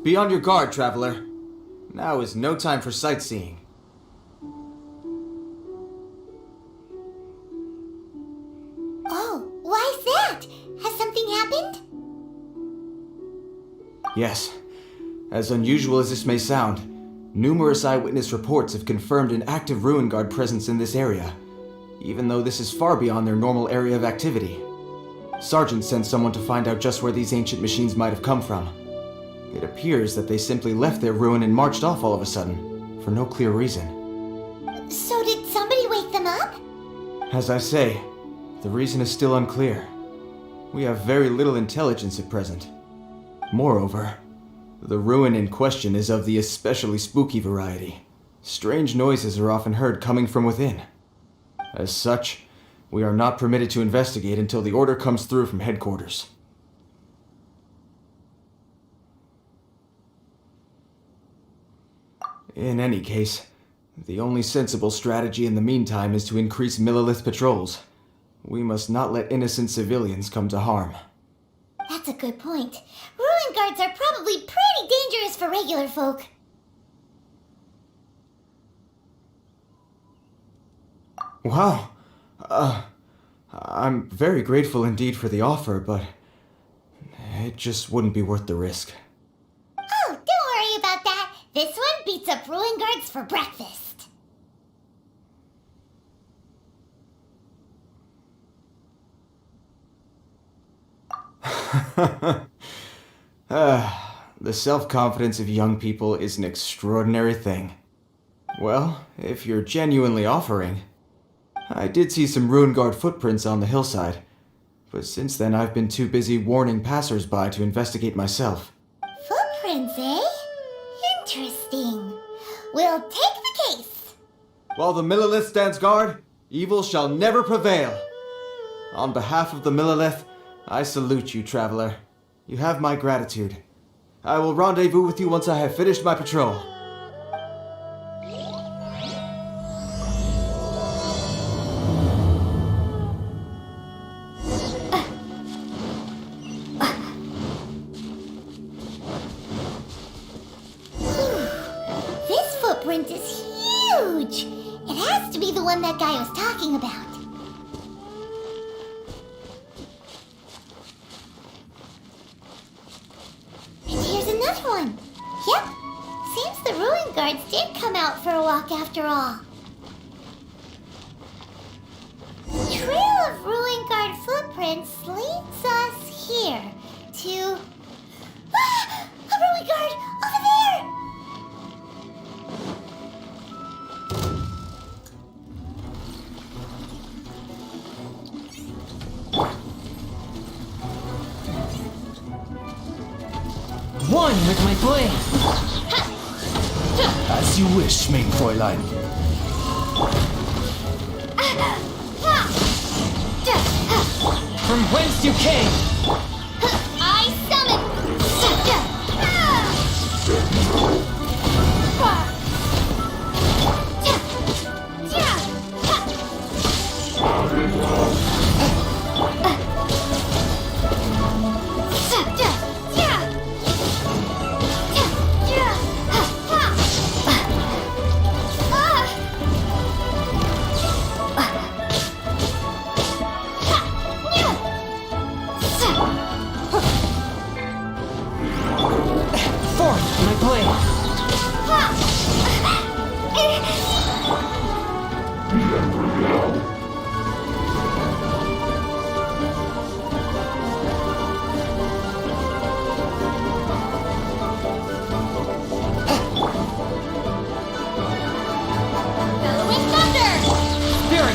Be on your guard, traveler. Now is no time for sightseeing. Oh, why is that? Has something happened? Yes. As unusual as this may sound, numerous eyewitness reports have confirmed an active Ruin Guard presence in this area, even though this is far beyond their normal area of activity. Sergeant sent someone to find out just where these ancient machines might have come from. It appears that they simply left their ruin and marched off all of a sudden, for no clear reason. So did somebody wake them up? As I say, the reason is still unclear. We have very little intelligence at present. Moreover, the ruin in question is of the especially spooky variety. Strange noises are often heard coming from within. As such, we are not permitted to investigate until the order comes through from headquarters. In any case, the only sensible strategy in the meantime is to increase Millilith patrols. We must not let innocent civilians come to harm. That's a good point. Ruin guards are probably pretty dangerous for regular folk. Wow. I'm very grateful indeed for the offer, but it just wouldn't be worth the risk. Oh, don't worry about that. This one beats up Ruin guards for breakfast. The self-confidence of young people is an extraordinary thing. Well, if you're genuinely offering... I did see some Ruin Guard footprints on the hillside, but since then I've been too busy warning passers-by to investigate myself. Footprints, eh? Interesting. We'll take the case. While the Millilith stands guard, evil shall never prevail. On behalf of the Millilith, I salute you, traveler. You have my gratitude. I will rendezvous with you once I have finished my patrol. This footprint is huge. It has to be the one that guy was talking about. And here's another one. Yep. Seems the Ruin Guards did come out for a walk after all. The trail of Ruin Guard footprints leads us here to... Ah! A Ruin Guard! Over there! One with my blade! As you wish, main Fräulein. From whence you came! I summon!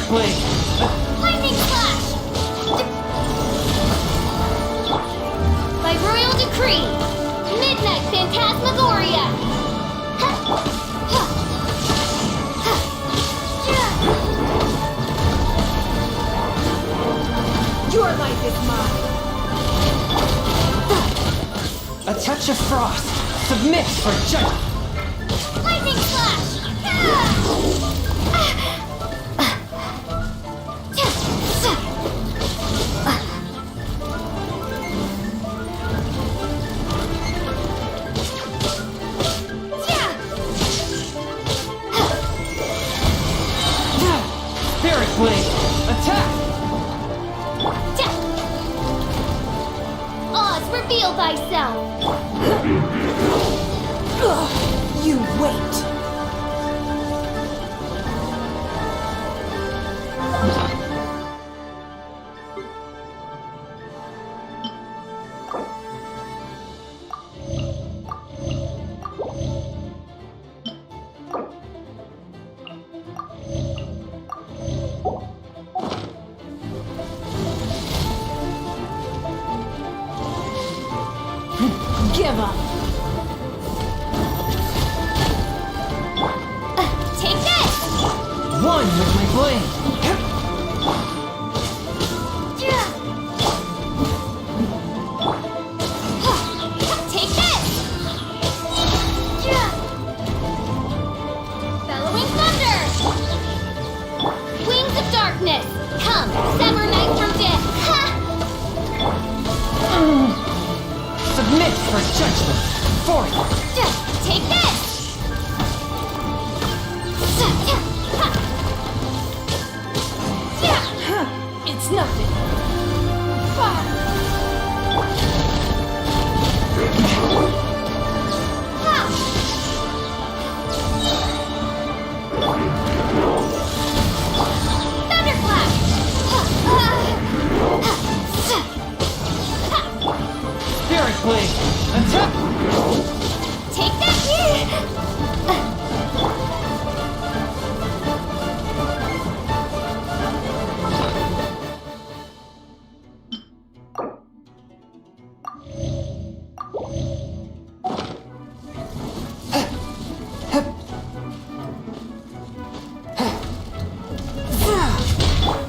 Spirit Blade! Lightning Flash! By royal decree, Midnight Phantasmagoria! Your life is mine. A touch of frost! Submit for judgment! Lightning Flash! Spirit Blade! Attack! Oz, reveal thyself! You wait. Give up! Take this! One with my blade! Take this! Bellowing thunder! Wings of darkness! Come, sever night from death! Submit for judgment! Forth! Take this! It's nothing. Thunderclap! Spirit Blade! Attack! Take that!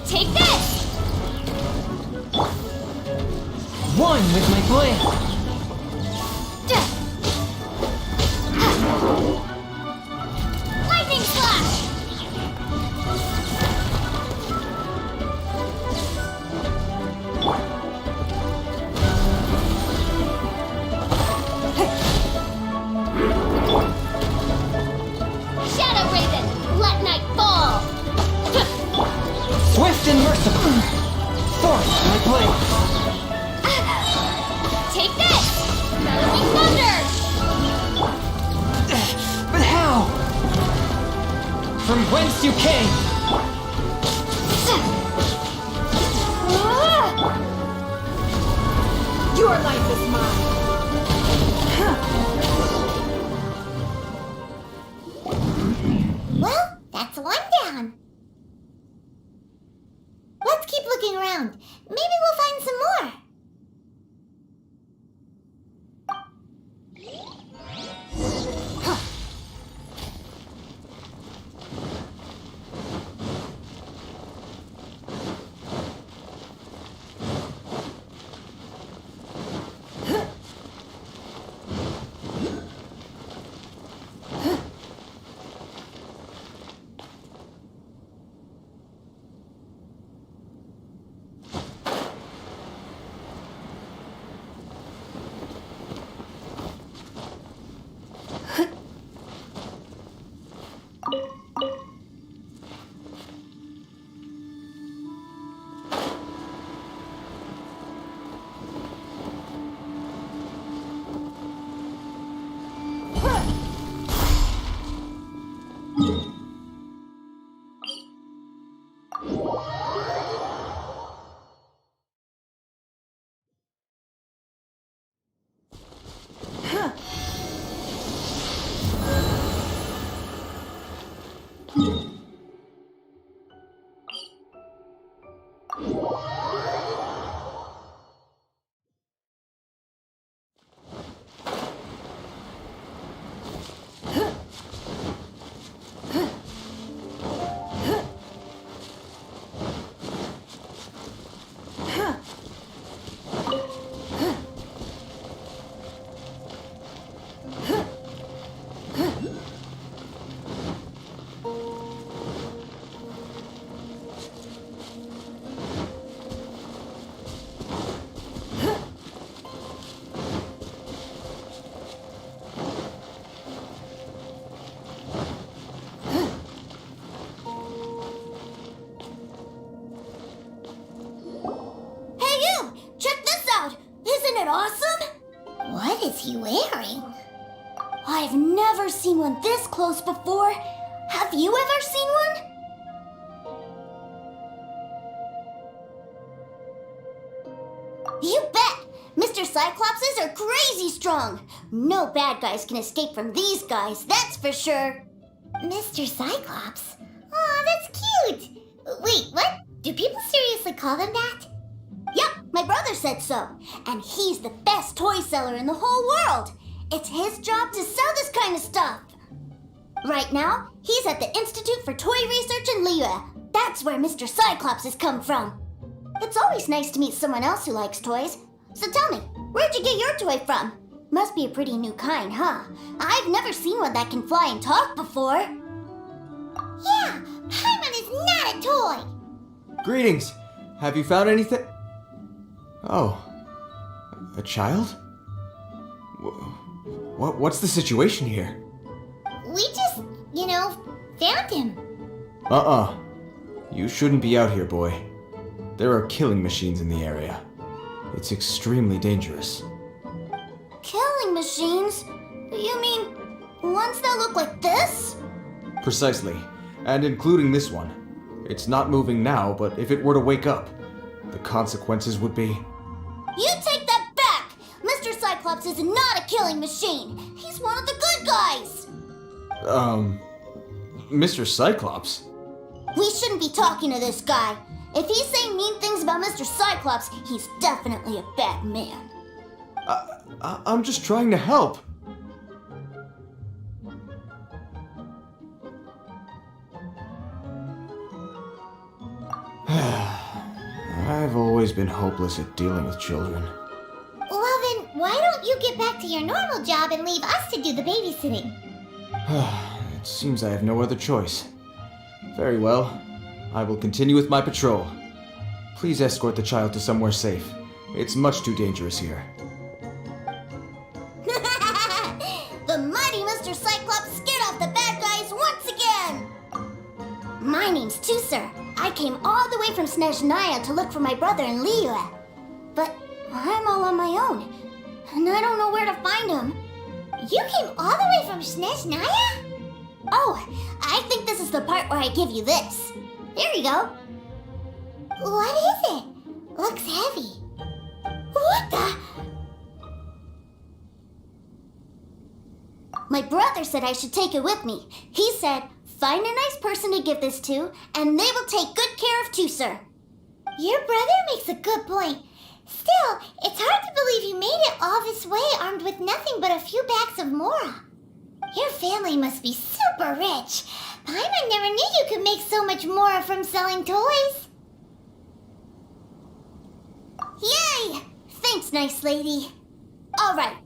Take this! One with my blade! Lightning Slash! Shadow Raven, let night fall! Swift and merciful! Forth my blade! Take this! Bellowing thunder! But how? From whence you came? Your life is mine. Well, that's one down. Let's keep looking around. Maybe we'll find some more. Hey you! Check this out! Isn't it awesome? What is he wearing? I've never seen one this close before. Have you ever seen one? You bet! Mr. Cyclopses are crazy strong. No bad guys can escape from these guys, that's for sure. Mr. Cyclops? Aw, that's cute. Wait, what? Do people seriously call them that? Yep, my brother said so. And he's the best toy seller in the whole world. It's his job to sell this kind of stuff. Right now, he's at the Institute for Toy Research in Liyue. That's where Mr. Cyclops has come from. It's always nice to meet someone else who likes toys. So tell me, where'd you get your toy from? Must be a pretty new kind, huh? I've never seen one that can fly and talk before. Yeah, Paimon is not a toy. Greetings! Have you found anything? Oh. A child? What's the situation here? We just, found him. You shouldn't be out here, boy. There are killing machines in the area. It's extremely dangerous. Killing machines? You mean ones that look like this? Precisely. And including this one. It's not moving now, but if it were to wake up, the consequences would be... You take that back! Mr. Cyclops is not a killing machine. He's one of the good guys. Mr. Cyclops? We shouldn't be talking to this guy. If he's saying mean things about Mr. Cyclops, he's definitely a bad man. I'm just trying to help. I've always been hopeless at dealing with children. Well then, why don't you get back to your normal job and leave us to do the babysitting? It seems I have no other choice. Very well. I will continue with my patrol. Please escort the child to somewhere safe. It's much too dangerous here. The mighty Mr. Cyclops scared off the bad guys once again! My name's Tusser. I came all the way from Snezhnaya to look for my brother in Liyue. But I'm all on my own, and I don't know where to find him. You came all the way from Snezhnaya? Oh, I think this is the part where I give you this. Here you go. What is it? Looks heavy. What the? My brother said I should take it with me. He said, find a nice person to give this to, and they will take good care of Tusser. Your brother makes a good point. Still, it's hard to believe you made it all this way armed with nothing but a few bags of Mora. Your family must be super rich. Paimon never knew you could make so much Mora from selling toys. Yay! Thanks, nice lady. All right,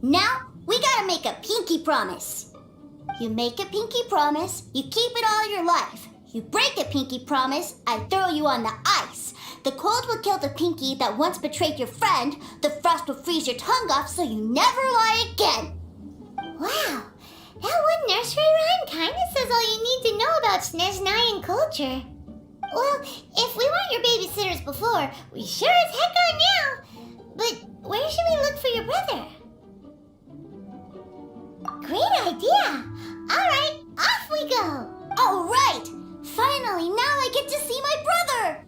now we gotta make a pinky promise. You make a pinky promise, you keep it all your life. You break a pinky promise, I throw you on the ice. The cold will kill the pinky that once betrayed your friend. The frost will freeze your tongue off so you never lie again. Wow, that one nursery rhyme kind of says all you need to know about Snezhnayan culture. Well, if we weren't your babysitters before, we sure as heck are now. But where should we look for your brother? Great idea! All right, off we go! All right! Finally, now I get to see my brother!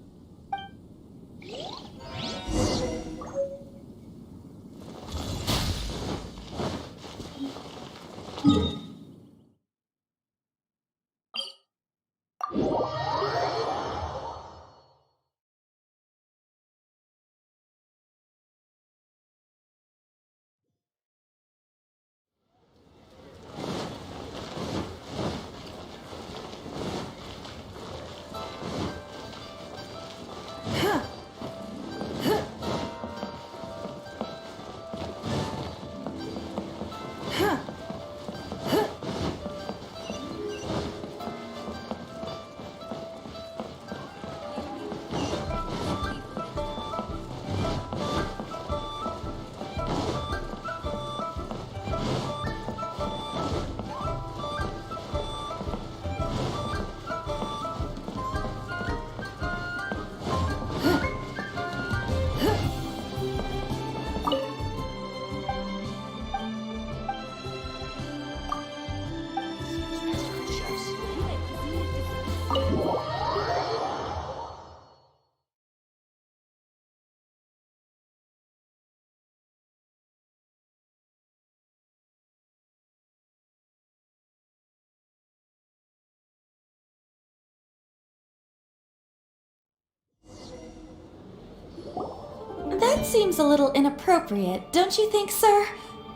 That seems a little inappropriate, don't you think, sir?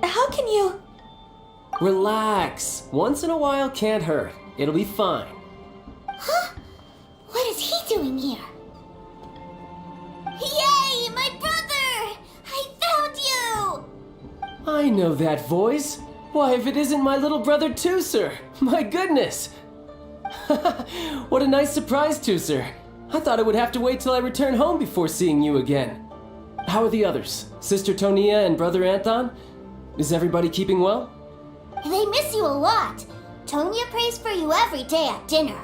How can you... Relax. Once in a while can't hurt. It'll be fine. Huh? What is he doing here? Yay, my brother! I found you! I know that voice. Why, if it isn't my little brother Tooser! My goodness! What a nice surprise, Tooser. I thought I would have to wait till I return home before seeing you again. How are the others? Sister Tonia and Brother Anthon? Is everybody keeping well? They miss you a lot. Tonya prays for you every day at dinner.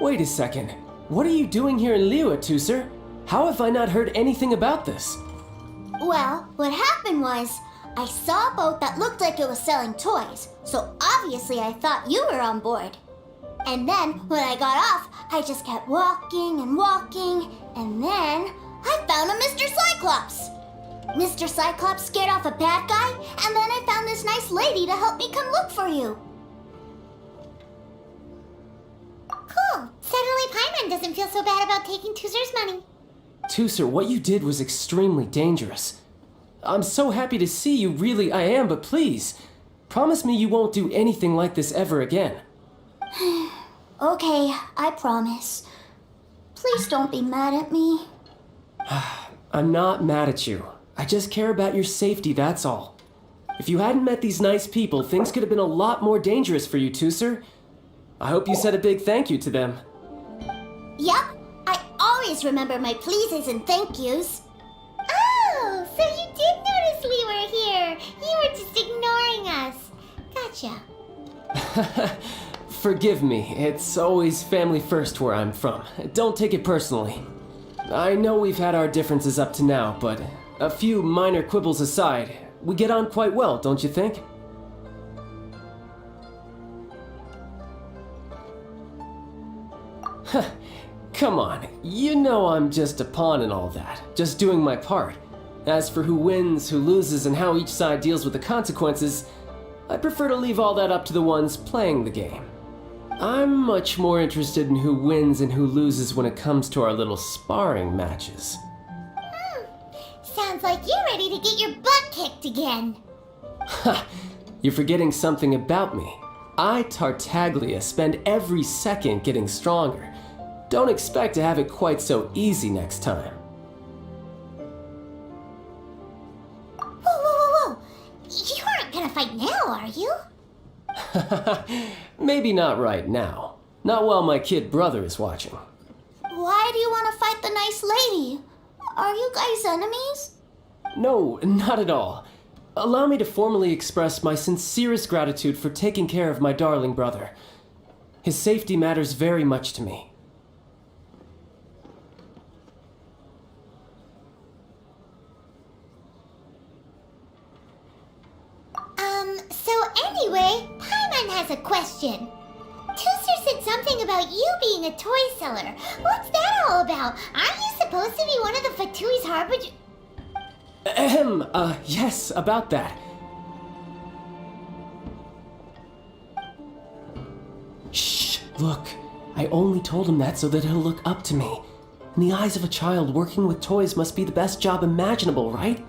Wait a second. What are you doing here in Liyue, Tooser? How have I not heard anything about this? Well, what happened was, I saw a boat that looked like it was selling toys, so obviously I thought you were on board. And then, when I got off, I just kept walking and walking, and then I found a Mr. Cyclops. Mr. Cyclops scared off a bad guy, and then I found this nice lady to help me come look for you. Cool. Suddenly Paimon doesn't feel so bad about taking Tooser's money. Tooser, what you did was extremely dangerous. I'm so happy to see you, really I am, but please, promise me you won't do anything like this ever again. Okay, I promise. Please don't be mad at me. I'm not mad at you. I just care about your safety, that's all. If you hadn't met these nice people, things could have been a lot more dangerous for you, Tooser. I hope you said a big thank you to them. Yep, I always remember my pleases and thank yous. Oh, so you did notice we were here. You were just ignoring us. Gotcha. Forgive me, it's always family first where I'm from. Don't take it personally. I know we've had our differences up to now, but a few minor quibbles aside, we get on quite well, don't you think? Come on, you know I'm just a pawn and all that, just doing my part. As for who wins, who loses, and how each side deals with the consequences, I prefer to leave all that up to the ones playing the game. I'm much more interested in who wins and who loses when it comes to our little sparring matches. Sounds like you're ready to get your butt kicked again. Ha! You're forgetting something about me. I, Tartaglia, spend every second getting stronger. Don't expect to have it quite so easy next time. Whoa, whoa, whoa, whoa! You aren't gonna fight now, are you? Maybe not right now. Not while my kid brother is watching. Why do you want to fight the nice lady? Are you guys enemies? No, not at all. Allow me to formally express my sincerest gratitude for taking care of my darling brother. His safety matters very much to me. So anyway, Paimon has a question. Tooser said something about you being a toy seller. What's that all about? Aren't you supposed to be one of the Fatui's harbinger? Yes, about that. Shh, look. I only told him that so that he'll look up to me. In the eyes of a child, working with toys must be the best job imaginable, right?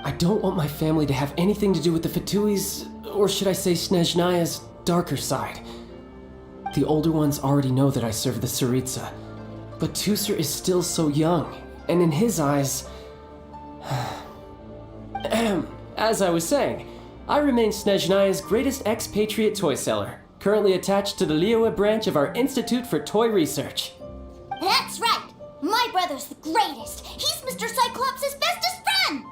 I don't want my family to have anything to do with the Fatui's, or should I say Snezhnaya's, darker side. The older ones already know that I serve the Tsaritsa, but Tooser is still so young, and in his eyes... As I was saying, I remain Snezhnaya's greatest expatriate toy seller, currently attached to the Liyue branch of our Institute for Toy Research. That's right! My brother's the greatest! He's Mr. Cyclops' bestest friend!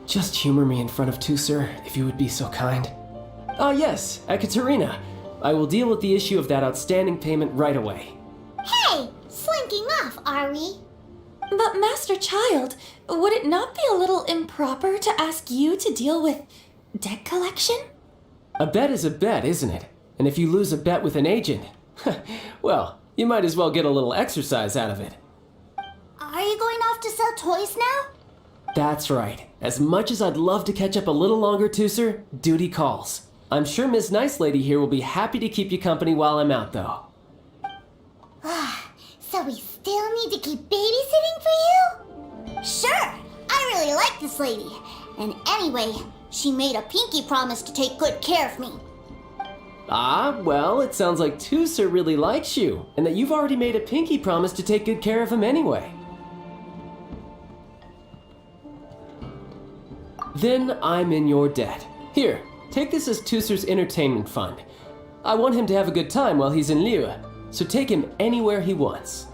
Just humor me in front of Tooser, if you would be so kind. Ah yes, Ekaterina. I will deal with the issue of that outstanding payment right away. Hey! Slinking off, are we? But Master Child, would it not be a little improper to ask you to deal with debt collection? A bet is a bet, isn't it? And if you lose a bet with an agent, well, you might as well get a little exercise out of it. Are you going off to sell toys now? That's right. As much as I'd love to catch up a little longer, Tooser, duty calls. I'm sure Miss Nice Lady here will be happy to keep you company while I'm out, though. So we still need to keep babysitting for you? nice lady. And anyway, she made a pinky promise to take good care of me. Ah, well, it sounds like Tooser really likes you, and that you've already made a pinky promise to take good care of him anyway. Then I'm in your debt. Here, take this as Tooser's entertainment fund. I want him to have a good time while he's in Liyue, so take him anywhere he wants.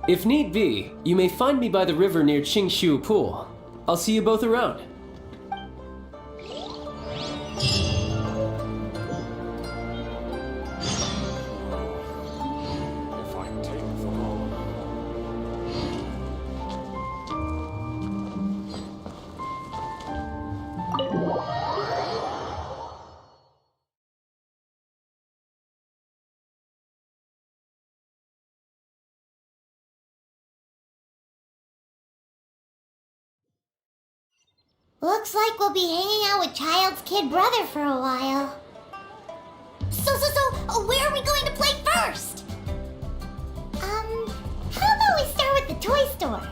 If need be, you may find me by the river near Qingshu Pool. I'll see you both around. Looks like we'll be hanging out with Child's kid brother for a while. So, where are we going to play first? How about we start with the toy store?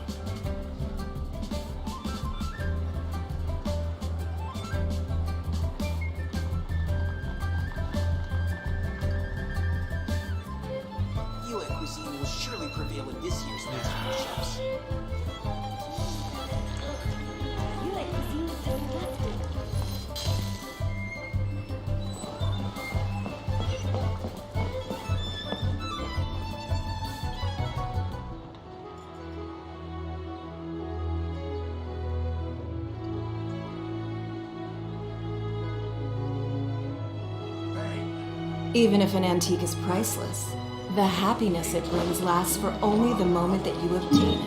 Yue cuisine will surely prevail in this year's musical shows. Even if an antique is priceless, the happiness it brings lasts for only the moment that you obtain it.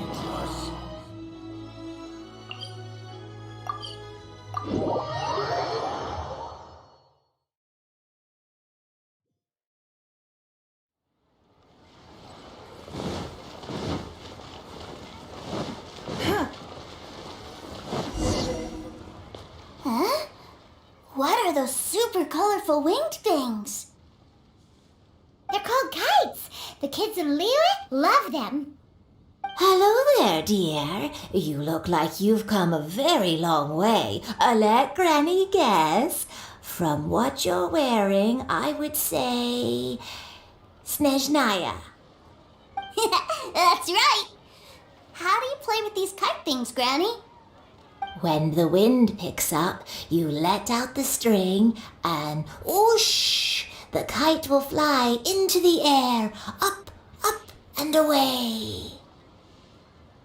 Huh? What are those super colorful winged things? They're called kites. The kids in Liyue love them. Hello there, dear. You look like you've come a very long way. Let Granny guess. From what you're wearing, I would say... Snezhnaya. That's right. How do you play with these kite things, Granny? When the wind picks up, you let out the string and whoosh! The kite will fly into the air, up, and away.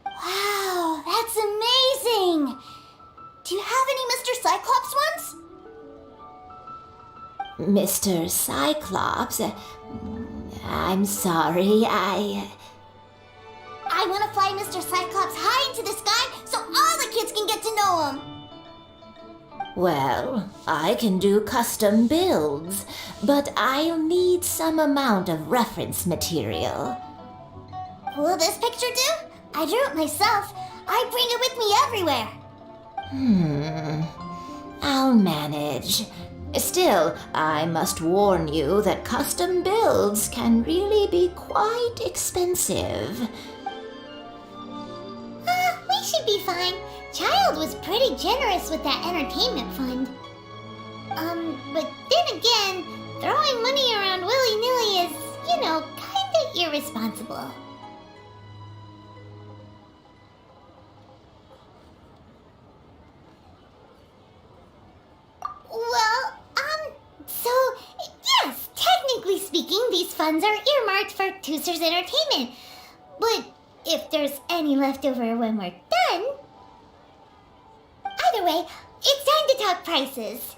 Wow, that's amazing! Do you have any Mr. Cyclops ones? Mr. Cyclops, I'm sorry, I want to fly Mr. Cyclops high into the sky so all the kids can get to know him. Well, I can do custom builds, but I'll need some amount of reference material. Will this picture do? I drew it myself. I bring it with me everywhere. I'll manage. Still, I must warn you that custom builds can really be quite expensive. We should be fine. Child was pretty generous with that entertainment fund. But then again, throwing money around willy-nilly is, kinda irresponsible. Well, so, yes, technically speaking, these funds are earmarked for Tooser's entertainment. But if there's any left over when we're done... Either way, it's time to talk prices.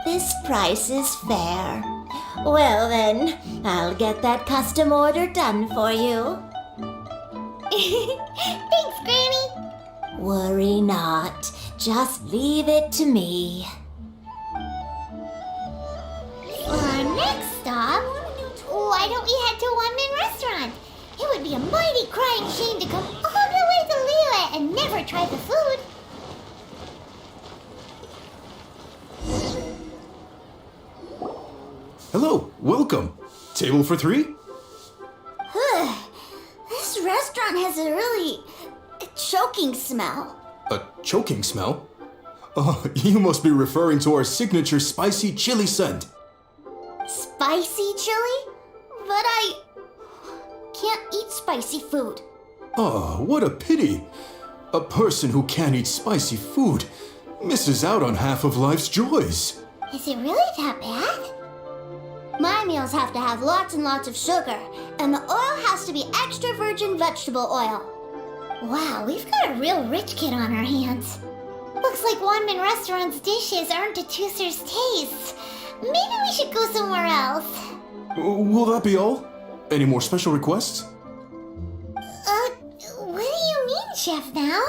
This price is fair. Well then, I'll get that custom order done for you. Thanks, Granny. Worry not. Just leave it to me. why don't we head to a one-man restaurant? It would be a mighty crying shame to come all the way to Liyue and never try the food. Hello, welcome. Table for 3? This restaurant has a really choking smell. A choking smell? Oh, you must be referring to our signature spicy chili scent. Spicy chili? But I can't eat spicy food. Oh, what a pity. A person who can't eat spicy food misses out on half of life's joys. Is it really that bad? My meals have to have lots and lots of sugar, and the oil has to be extra virgin vegetable oil. Wow, we've got a real rich kid on our hands. Looks like Wanmin Restaurant's dishes aren't to Tooser's taste. Maybe we should go somewhere else. Will that be all? Any more special requests? What do you mean, Chef now?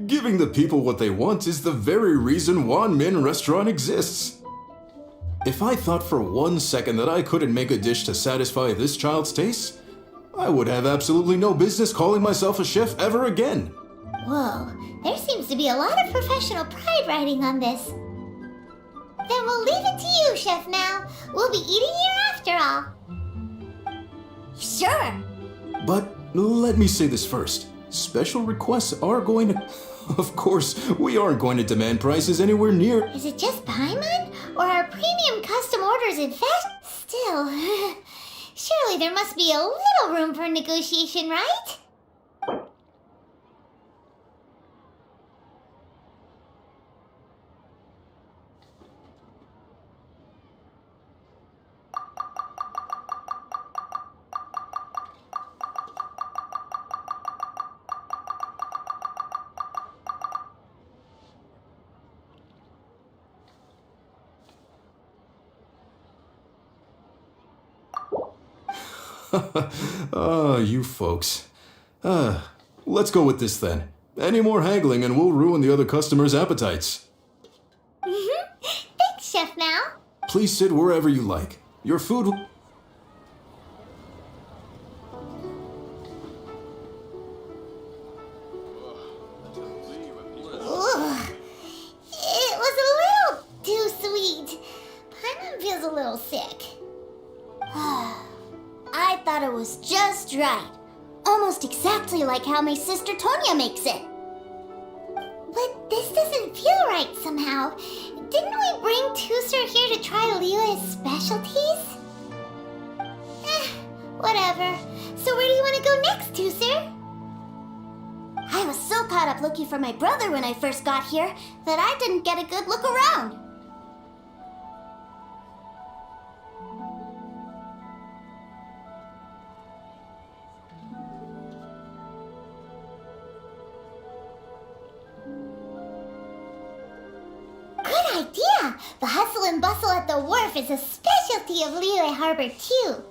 Giving the people what they want is the very reason Wan Min Restaurant exists. If I thought for 1 second that I couldn't make a dish to satisfy this child's taste, I would have absolutely no business calling myself a chef ever again. Whoa, there seems to be a lot of professional pride riding on this. Then we'll leave it to you, Chef Now. We'll be eating here after all. Sure. But let me say this first. Special requests are going to... Of course, we aren't going to demand prices anywhere near... Is it just Paimon? Or are premium custom orders in fact? Still, surely there must be a little room for negotiation, right? You folks. Let's go with this then. Any more haggling and we'll ruin the other customers' appetites. Thanks, Chef Now. Please sit wherever you like. Your food... Ugh. It was a little too sweet. Paimon feels a little sick. I thought it was just right. Almost exactly like how my sister Tonya makes it. But this doesn't feel right somehow. Didn't we bring Tooser here to try Liyue's specialties? Whatever. So where do you want to go next, Tooser? I was so caught up looking for my brother when I first got here that I didn't get a good look around. Good idea! The hustle and bustle at the wharf is a specialty of Liyue Harbor, too.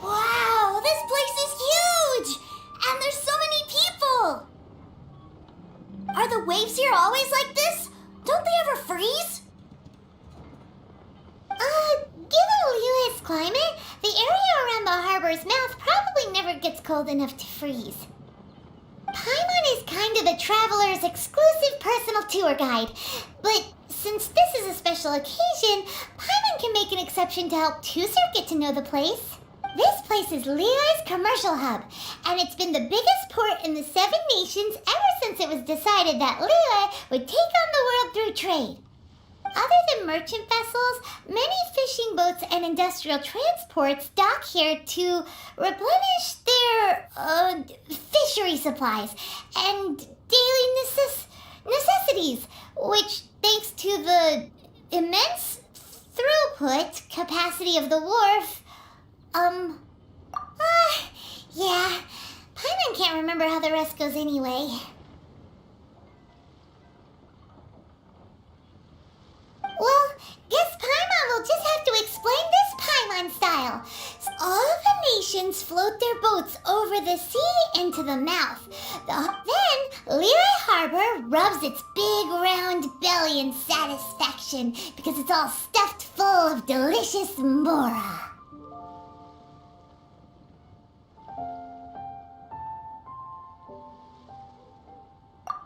Wow, this place is huge! And there's so many people! Are the waves here always like this? Don't they ever freeze? Given Liyue's climate, the area around the harbor's mouth probably never gets cold enough to freeze. Paimon is kind of the traveler's exclusive personal tour guide, but since this is a special occasion, Paimon can make an exception to help Tooser get to know the place. This place is Liyue's commercial hub, and it's been the biggest port in the Seven Nations ever since it was decided that Liyue would take on the world through trade. Other than merchant vessels, many fishing boats and industrial transports dock here to replenish their fishery supplies and daily necessities, which, thanks to the immense throughput capacity of the wharf, yeah, Paimon can't remember how the rest goes anyway. we'll just have to explain this Paimon style. All the nations float their boats over the sea into the mouth. Then, Leroy Harbor rubs its big round belly in satisfaction because it's all stuffed full of delicious mora.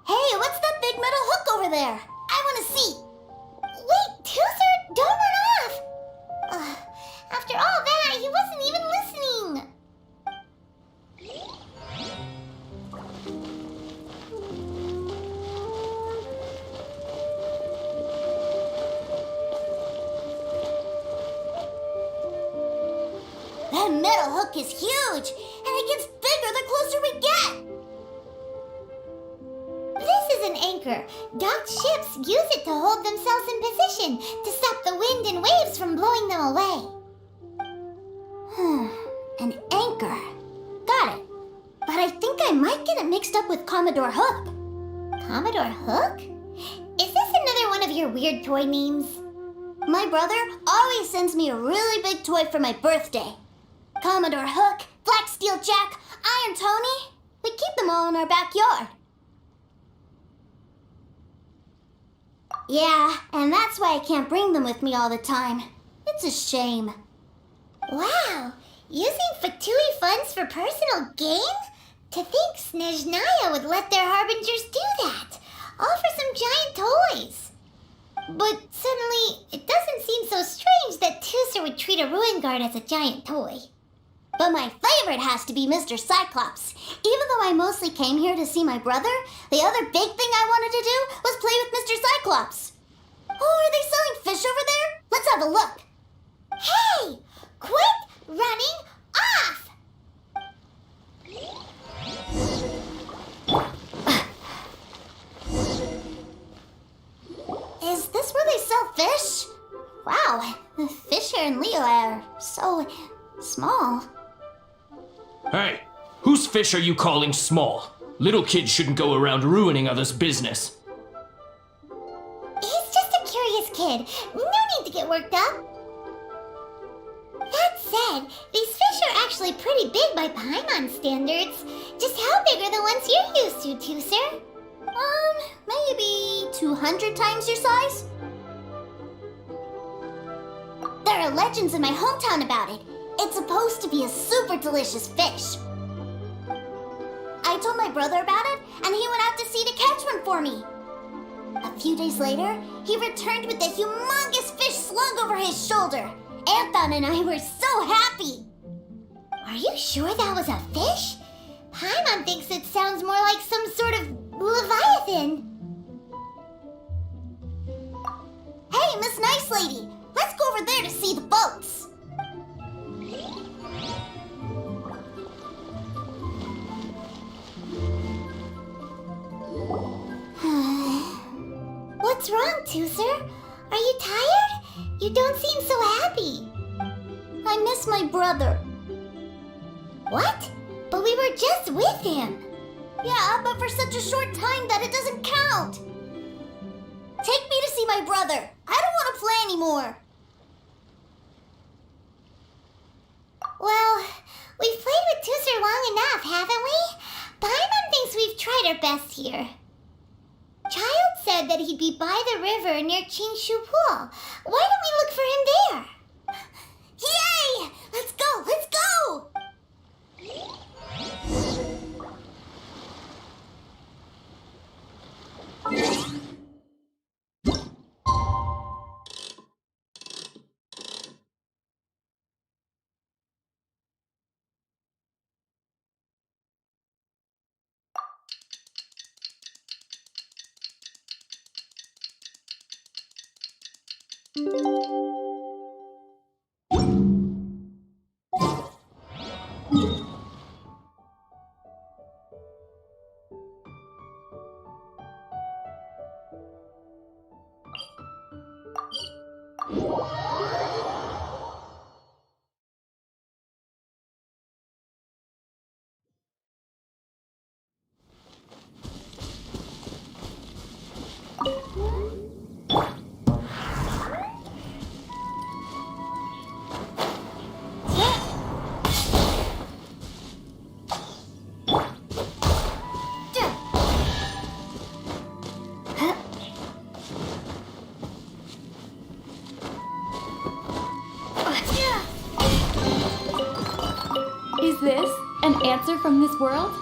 Hey, what's that big metal hook over there? I want to see. Wait, Tooser, don't run off. After all that, he wasn't even listening. That metal hook is huge, and it gets bigger the closer we get. This is an anchor. Docked ships use it to hold themselves in position to stop the wind and waves from blowing them away. An anchor. Got it. But I think I might get it mixed up with Commodore Hook. Commodore Hook? Is this another one of your weird toy names? My brother always sends me a really big toy for my birthday. Commodore Hook, Black Steel Jack, Iron Tony. We keep them all in our backyard. Yeah, and that's why I can't bring them with me all the time. It's a shame. Wow, using Fatui funds for personal gain? To think Snezhnaya would let their harbingers do that, all for some giant toys. But suddenly, it doesn't seem so strange that Tooser would treat a ruin guard as a giant toy. But my favorite has to be Mr. Cyclops. Even though I mostly came here to see my brother, the other big thing I wanted to do was play with Mr. Cyclops. Oh, are they selling fish over there? Let's have a look. Hey! Quit running off! Is this where they sell fish? Wow, the fish here in Leo are so small. Hey, whose fish are you calling small? Little kids shouldn't go around ruining others' business. He's just a curious kid. No need to get worked up. That said, these fish are actually pretty big by Paimon standards. Just how big are the ones you're used to, Tooser? Maybe 200 times your size? There are legends in my hometown about it. It's supposed to be a super delicious fish. I told my brother about it, and he went out to sea to catch one for me. A few days later, he returned with a humongous fish slung over his shoulder. Anthon and I were so happy. Are you sure that was a fish? Paimon thinks it sounds more like some sort of leviathan. Hey, Miss Nice Lady, let's go over there to see the boats. What's wrong, Tooser? Are you tired? You don't seem so happy. I miss my brother. What? But we were just with him. Yeah, but for such a short time that it doesn't count. Take me to see my brother. I don't want to play anymore. Well, we've played with Tooser long enough, haven't we? Paimon thinks we've tried our best here. Child said that he'd be by the river near Chinshu Pool. Why don't we look for him there? Yay! Let's go! Let's go! this an answer from this world?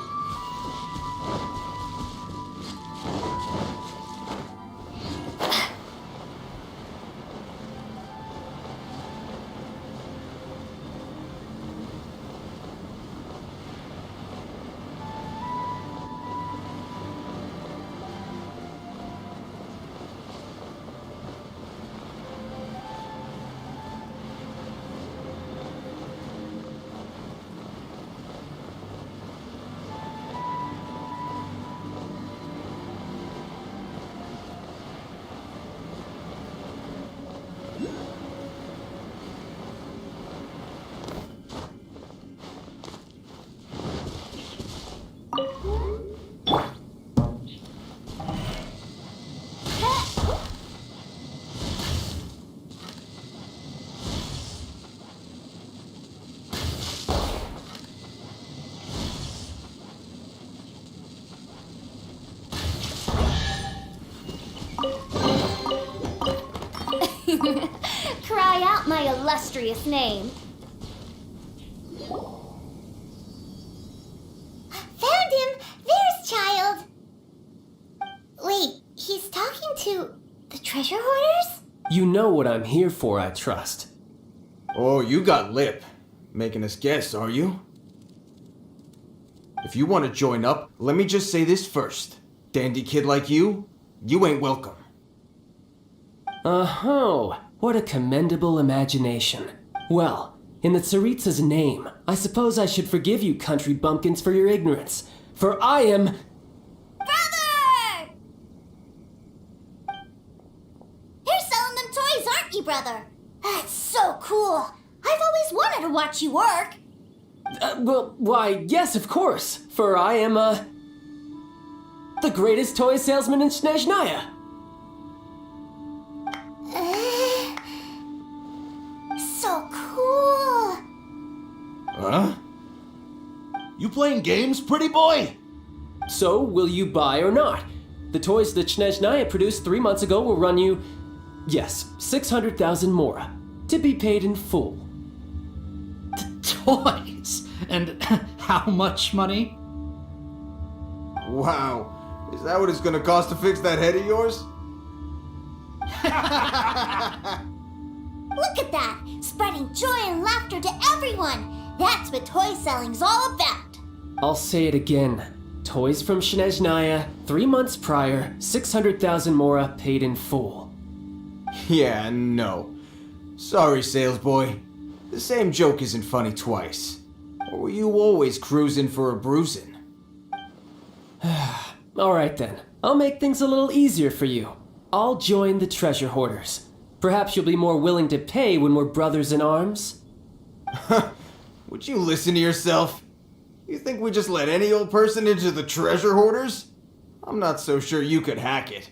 Cry out my illustrious name. Found him! There's Child! Wait, he's talking to the treasure hoarders? You know what I'm here for, I trust. Oh, you got lip. Making us guess, are you? If you want to join up, let me just say this first. Dandy kid like you ain't welcome. Oh, what a commendable imagination. Well, in the Tsaritsa's name, I suppose I should forgive you country bumpkins for your ignorance, for I am... Brother! You're selling them toys, aren't you, brother? That's so cool. I've always wanted to watch you work. Why, yes, of course, for I am, the greatest toy salesman in Snezhnaya. So cool. Huh? You playing games, pretty boy? So, will you buy or not? The toys that Snezhnaya produced 3 months ago will run you, yes, 600,000 mora, to be paid in full. Toys? And how much money? Wow. Is that what it's gonna cost to fix that head of yours? Look at that! Spreading joy and laughter to everyone! That's what toy selling's all about! I'll say it again. Toys from Snezhnaya, 3 months prior, 600,000 mora paid in full. Yeah, no. Sorry, sales boy. The same joke isn't funny twice. Or were you always cruising for a bruising? Alright then, I'll make things a little easier for you. I'll join the treasure hoarders. Perhaps you'll be more willing to pay when we're brothers in arms? Would you listen to yourself? You think we just let any old person into the treasure hoarders? I'm not so sure you could hack it.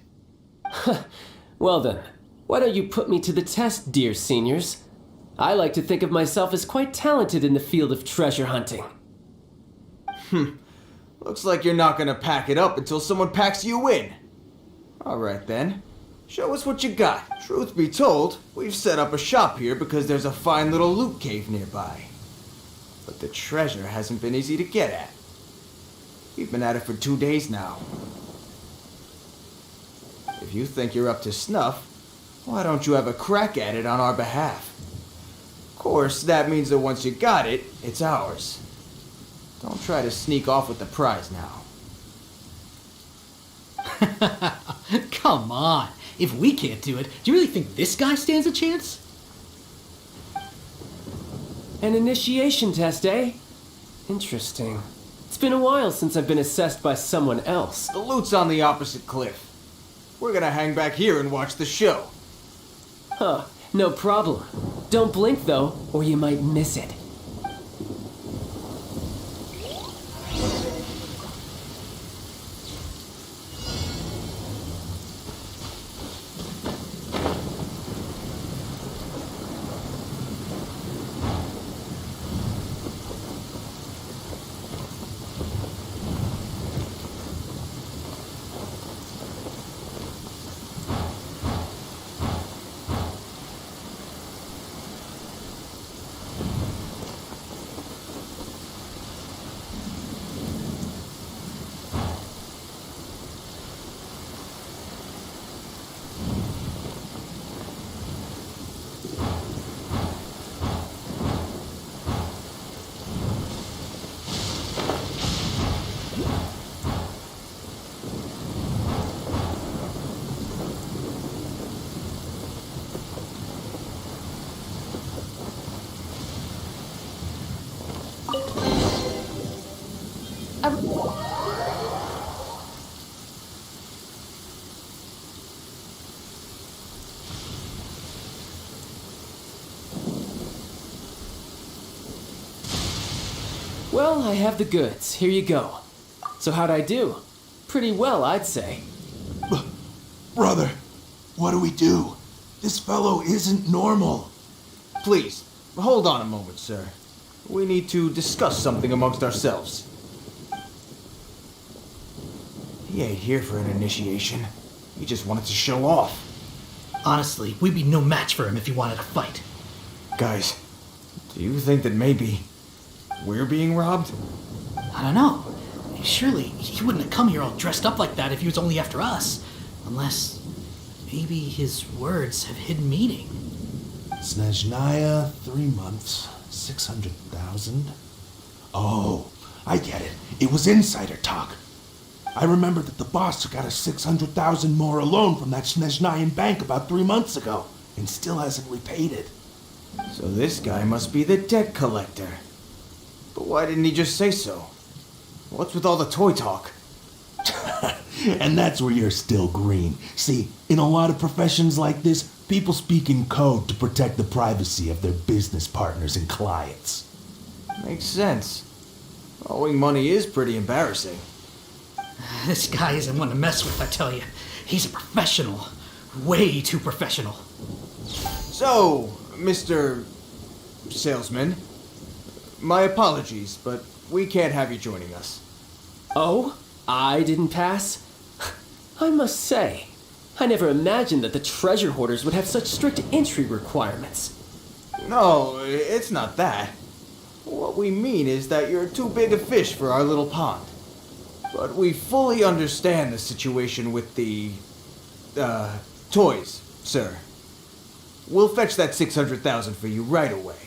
Well then, why don't you put me to the test, dear seniors? I like to think of myself as quite talented in the field of treasure hunting. Looks like you're not gonna pack it up until someone packs you in. Alright then. Show us what you got. Truth be told, we've set up a shop here because there's a fine little loot cave nearby. But the treasure hasn't been easy to get at. We've been at it for 2 days now. If you think you're up to snuff, why don't you have a crack at it on our behalf? Of course, that means that once you got it, it's ours. Don't try to sneak off with the prize now. Come on. If we can't do it, do you really think this guy stands a chance? An initiation test, eh? Interesting. It's been a while since I've been assessed by someone else. The loot's on the opposite cliff. We're gonna hang back here and watch the show. Huh, no problem. Don't blink though, or you might miss it. Well, I have the goods. Here you go. So how'd I do? Pretty well, I'd say. Brother, what do we do? This fellow isn't normal. Please, hold on a moment, sir. We need to discuss something amongst ourselves. He ain't here for an initiation. He just wanted to show off. Honestly, we'd be no match for him if he wanted to fight. Guys, do you think that maybe we're being robbed? I don't know. Surely he wouldn't have come here all dressed up like that if he was only after us. Unless maybe his words have hidden meaning. Snezhnaya, 3 months, 600,000. Oh, I get it. It was insider talk. I remember that the boss took out a 600,000 more loan from that Snezhnayan bank about 3 months ago, and still hasn't repaid it. So this guy must be the debt collector. But why didn't he just say so? What's with all the toy talk? And that's where you're still green. See, in a lot of professions like this, people speak in code to protect the privacy of their business partners and clients. Makes sense. Owing money is pretty embarrassing. This guy isn't one to mess with, I tell you. He's a professional. Way too professional. So, Mr. Salesman, my apologies, but we can't have you joining us. Oh? I didn't pass? I must say, I never imagined that the treasure hoarders would have such strict entry requirements. No, it's not that. What we mean is that you're too big a fish for our little pond. But we fully understand the situation with the, toys, sir. We'll fetch that 600,000 for you right away.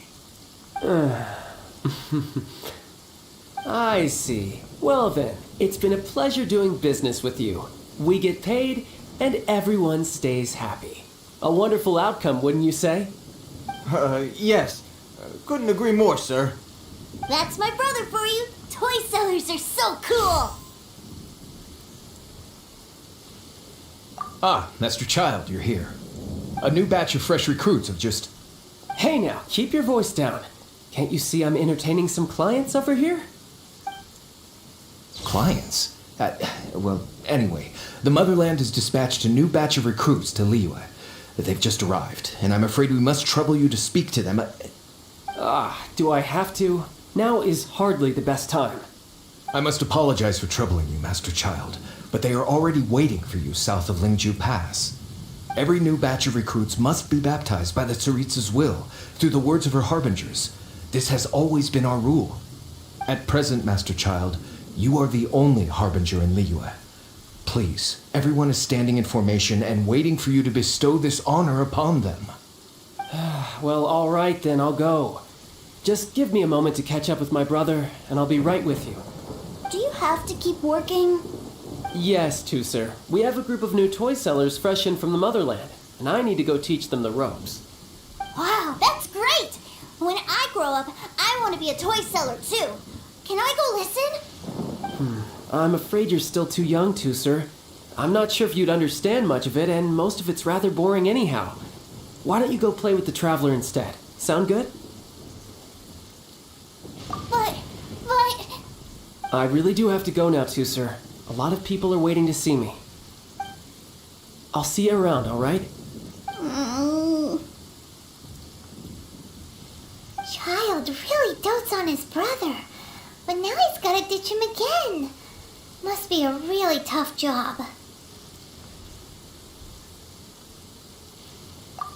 I see. Well then, it's been a pleasure doing business with you. We get paid, and everyone stays happy. A wonderful outcome, wouldn't you say? Yes. Couldn't agree more, sir. That's my brother for you. Toy sellers are so cool. Ah, Master Child, you're here. A new batch of fresh recruits have just... Hey now, keep your voice down. Can't you see I'm entertaining some clients over here? Clients? Well, anyway, the Motherland has dispatched a new batch of recruits to Liyue. They've just arrived, and I'm afraid we must trouble you to speak to them. Do I have to? Now is hardly the best time. I must apologize for troubling you, Master Child, but they are already waiting for you south of Lingju Pass. Every new batch of recruits must be baptized by the Tsaritsa's will, through the words of her harbingers. This has always been our rule. At present, Master Child, you are the only harbinger in Liyue. Please, everyone is standing in formation and waiting for you to bestow this honor upon them. Well, all right then, I'll go. Just give me a moment to catch up with my brother, and I'll be right with you. Do you have to keep working? Yes, too, sir. We have a group of new toy sellers fresh in from the Motherland, and I need to go teach them the ropes. Wow, that's great! When I grow up, I want to be a toy seller too. Can I go listen? I'm afraid you're still too young to, sir. I'm not sure if you'd understand much of it, and most of it's rather boring anyhow. Why don't you go play with the Traveler instead? Sound good? But... I really do have to go now, too, sir. A lot of people are waiting to see me. I'll see you around, all right? Child really dotes on his brother, but now he's gotta ditch him again. Must be a really tough job.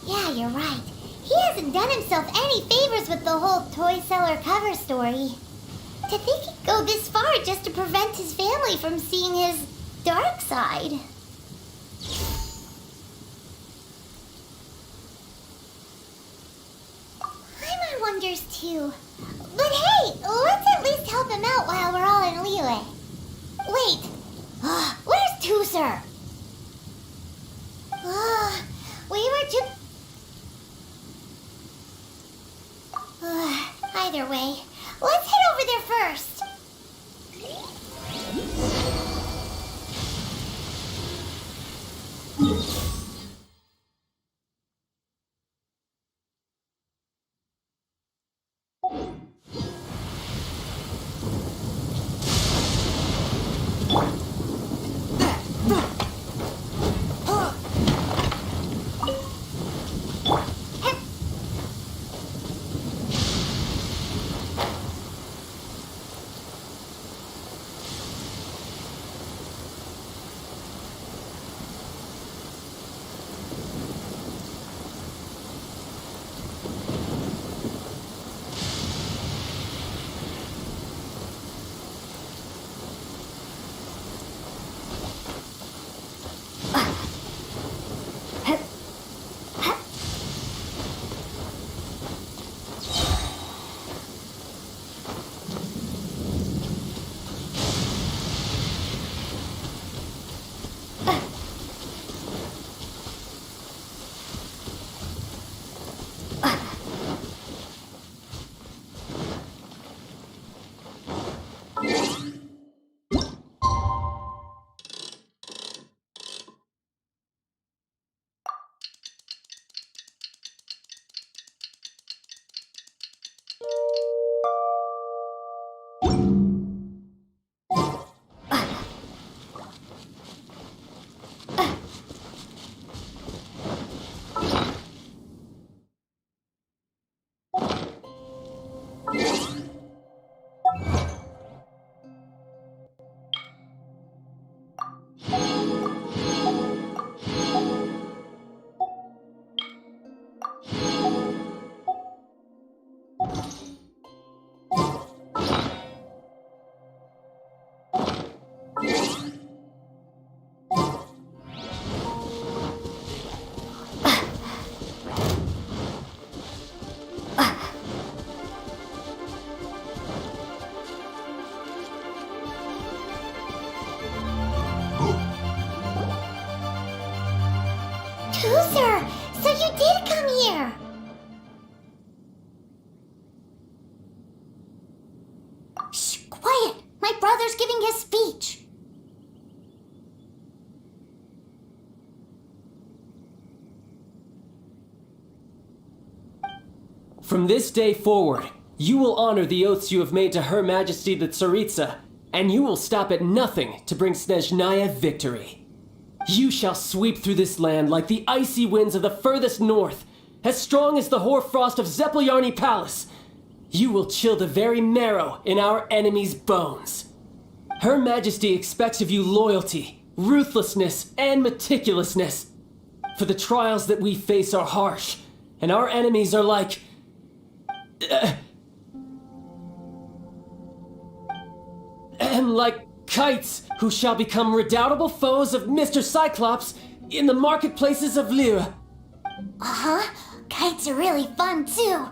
Yeah, you're right. He hasn't done himself any favors with the whole toy seller cover story. To think he'd go this far just to prevent his family from seeing his dark side. Paimon wonders too. But hey, let's at least help him out while we're all in Liyue. Wait, where's Tuser? We were too... Either way, let's head over there first. Toozer, so you did come here. Shh, quiet. My brother's giving his speech. From this day forward, you will honor the oaths you have made to Her Majesty the Tsaritsa, and you will stop at nothing to bring Snezhnaya victory. You shall sweep through this land like the icy winds of the furthest north, as strong as the hoarfrost of Zepelyarny Palace. You will chill the very marrow in our enemies' bones. Her Majesty expects of you loyalty, ruthlessness, and meticulousness. For the trials that we face are harsh, and our enemies are like... like kites who shall become redoubtable foes of Mr. Cyclops in the marketplaces of Liyue. Uh-huh. Kites are really fun, too.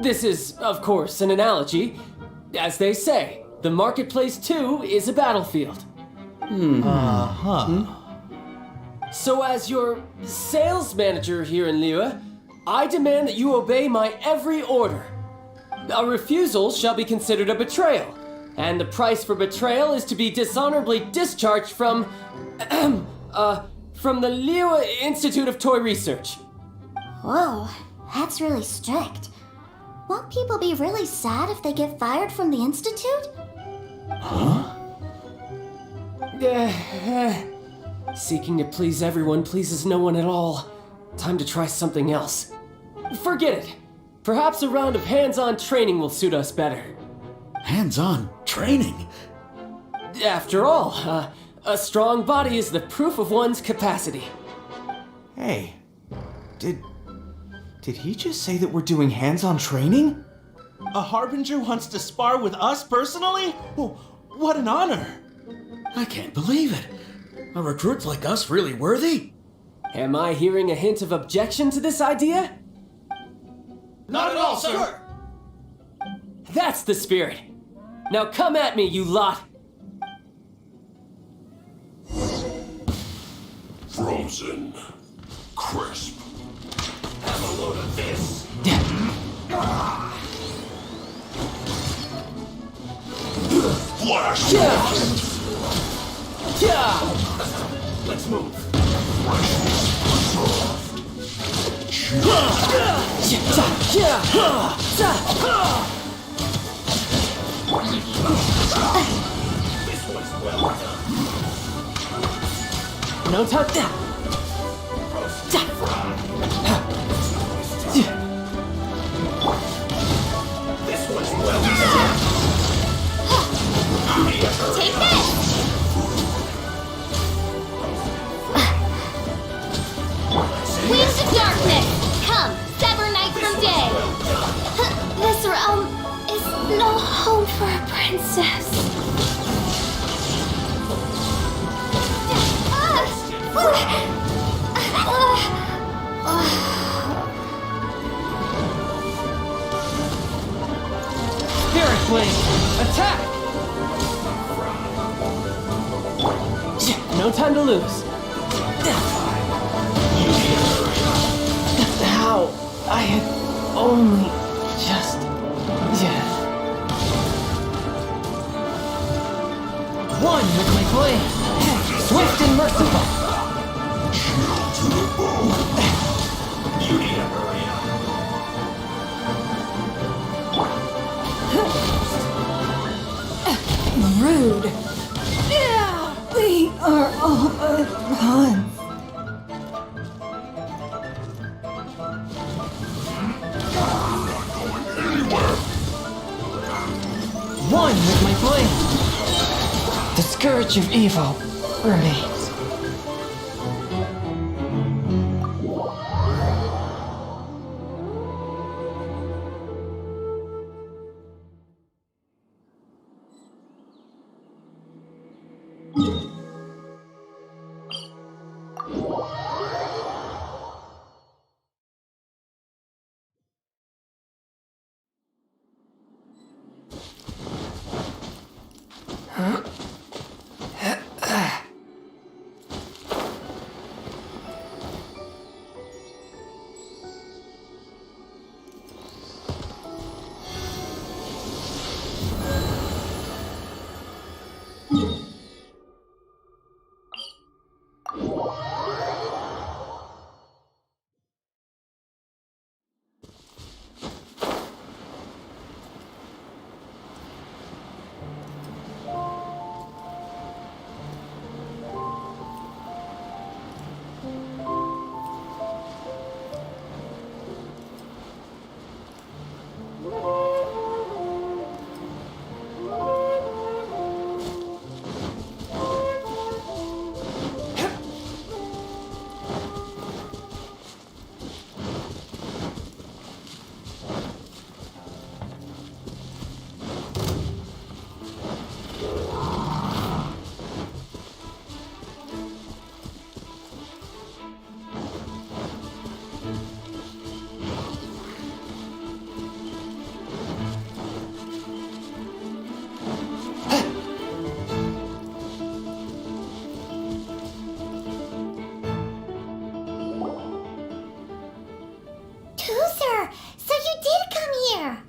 This is, of course, an analogy. As they say, the marketplace, too, is a battlefield. So as your sales manager here in Liyue, I demand that you obey my every order. A refusal shall be considered a betrayal, and the price for betrayal is to be dishonorably discharged from the Liyue Institute of Toy Research. Whoa, that's really strict. Won't people be really sad if they get fired from the Institute? Seeking to please everyone pleases no one at all. Time to try something else. Forget it. Perhaps a round of hands-on training will suit us better. Hands-on training? After all, a strong body is the proof of one's capacity. Hey, did he just say that we're doing hands-on training? A Harbinger wants to spar with us personally? Oh, what an honor! I can't believe it. Are recruits like us really worthy? Am I hearing a hint of objection to this idea? Not at all, sir! That's the spirit. Now come at me, you lot. Frozen. Crisp. Have a load of this. Flash! Yeah! Let's move. No time. Take this! Wings of darkness! Come, sever night from day! This realm is no home for a princess. Spirit Flame, attack! No time to lose. How? I had only just... One with my flame. Swift and merciful. To the bone. You need to hurry up. Rude. We are all but pawns. One with my flame. The scourge of evil remains. Toother, so you did come here!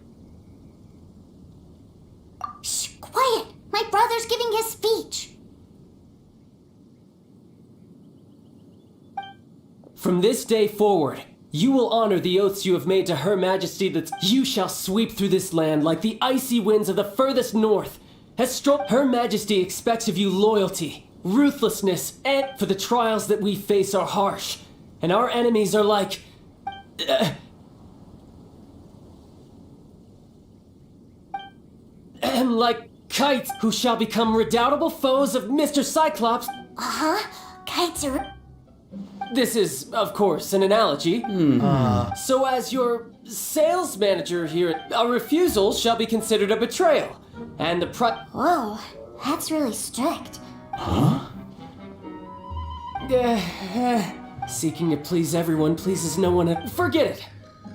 Shh, quiet! My brother's giving his speech. From this day forward, you will honor the oaths you have made to Her Majesty that you shall sweep through this land like the icy winds of the furthest north. Her Majesty expects of you loyalty, ruthlessness, and for the trials that we face are harsh, and our enemies are like... like kites who shall become redoubtable foes of Mr. Cyclops. Uh-huh. Kites are... This is, of course, an analogy. So as your sales manager here, a refusal shall be considered a betrayal. And the Whoa, that's really strict. Seeking to please everyone pleases no one. Forget it.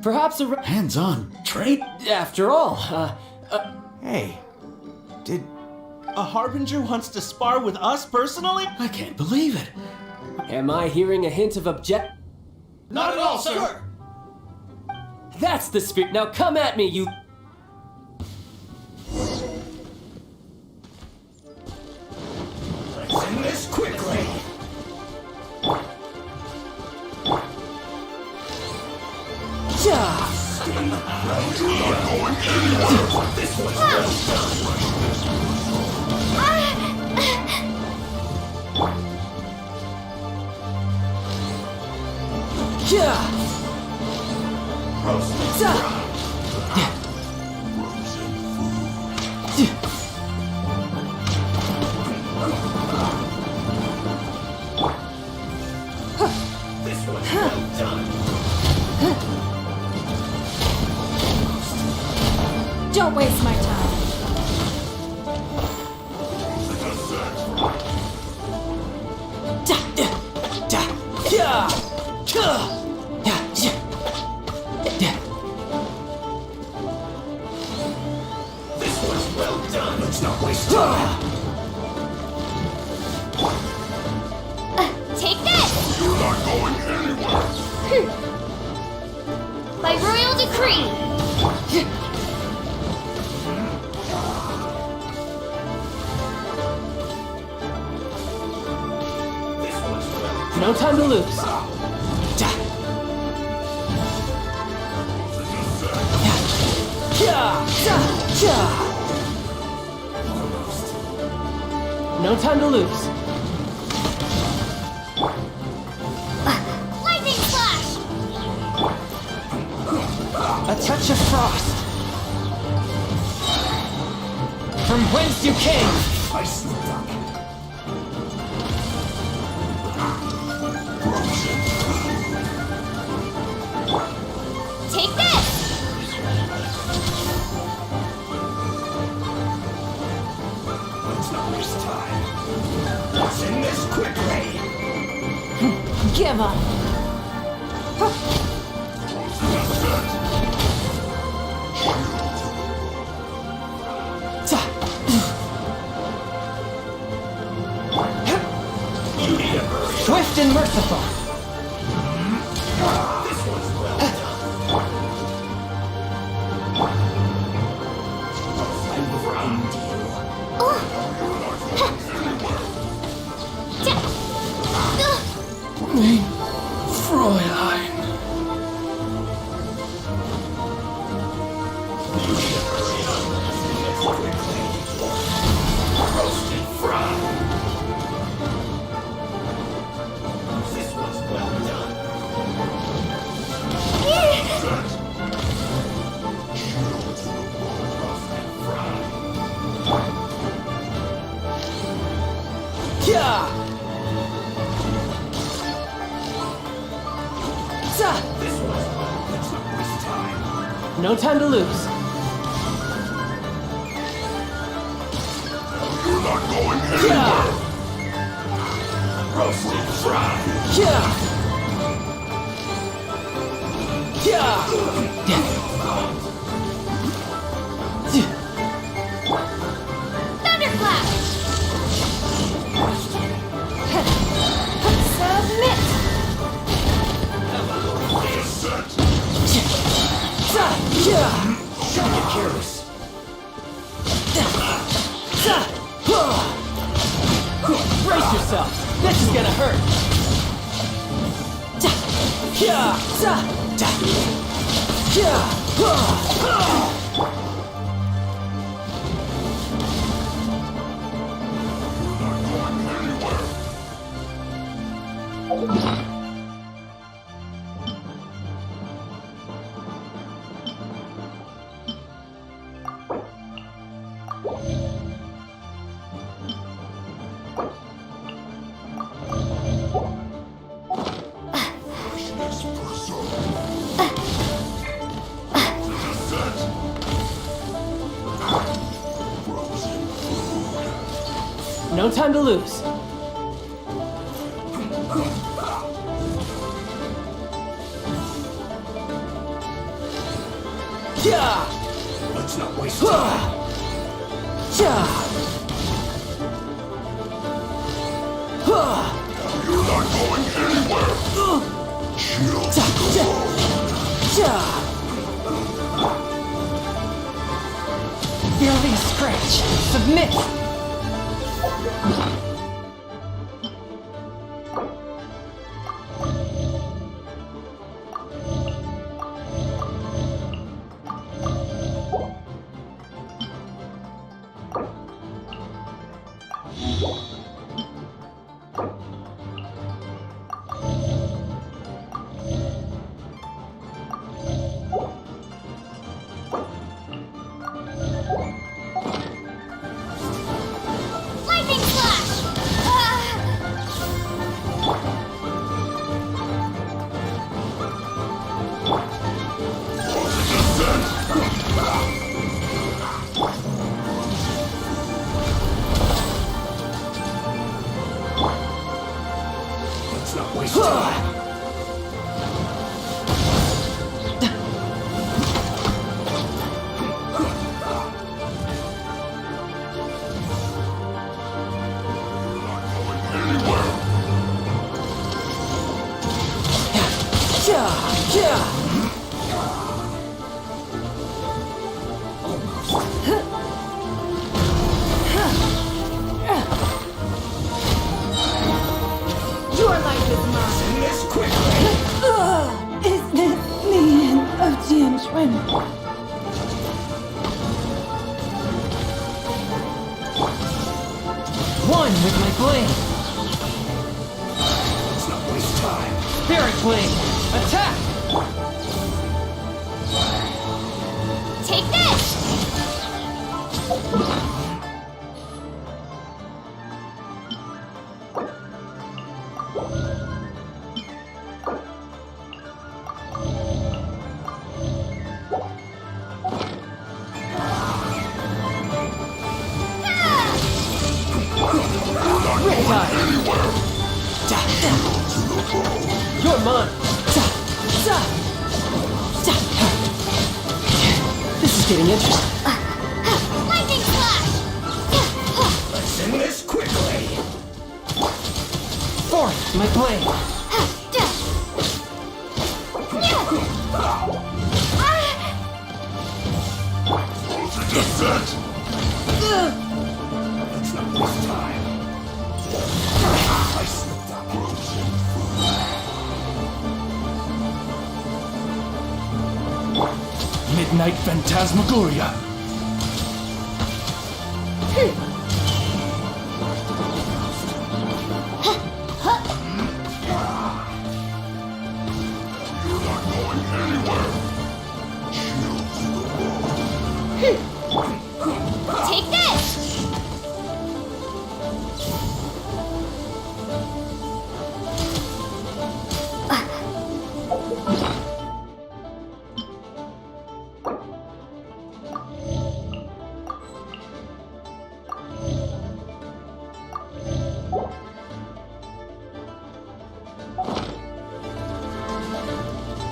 Perhaps a... Hands-on trait? After all, Hey, did... A Harbinger wants to spar with us personally? I can't believe it. Am I hearing a hint of Not at all, sir! That's the spirit. Now come at me, you... Let's end this quickly. Don't waste my time. This was well done. Let's not waste time. Take this! You're not going anywhere. By royal decree! No time to lose. No time to lose. Lightning flash! A touch of frost. From whence you came. Ice the duck. Take this! Let's not waste time. What's in this quickly? Give up. Swift and merciful. This one's well done. I found you. Fräulein. Roasted fried. This was well done. Yeah. This was well. Let's not waste time. No time to lose. You're not going anywhere. Roasted fried. Thunderclap! Submit! Don't get careless. Brace yourself. This is gonna hurt. No time to lose. Let's not waste time. You're not going anywhere. Barely a scratch. Submit. time. One with my blade. Let's not waste time. Spirit blade. Attack! Take this! You're mine. This is getting interesting. Lightning flash! Let's end this quickly. Fourth, my blade. Let's not waste time. I slipped up. Midnight Phantasmagoria. Take this!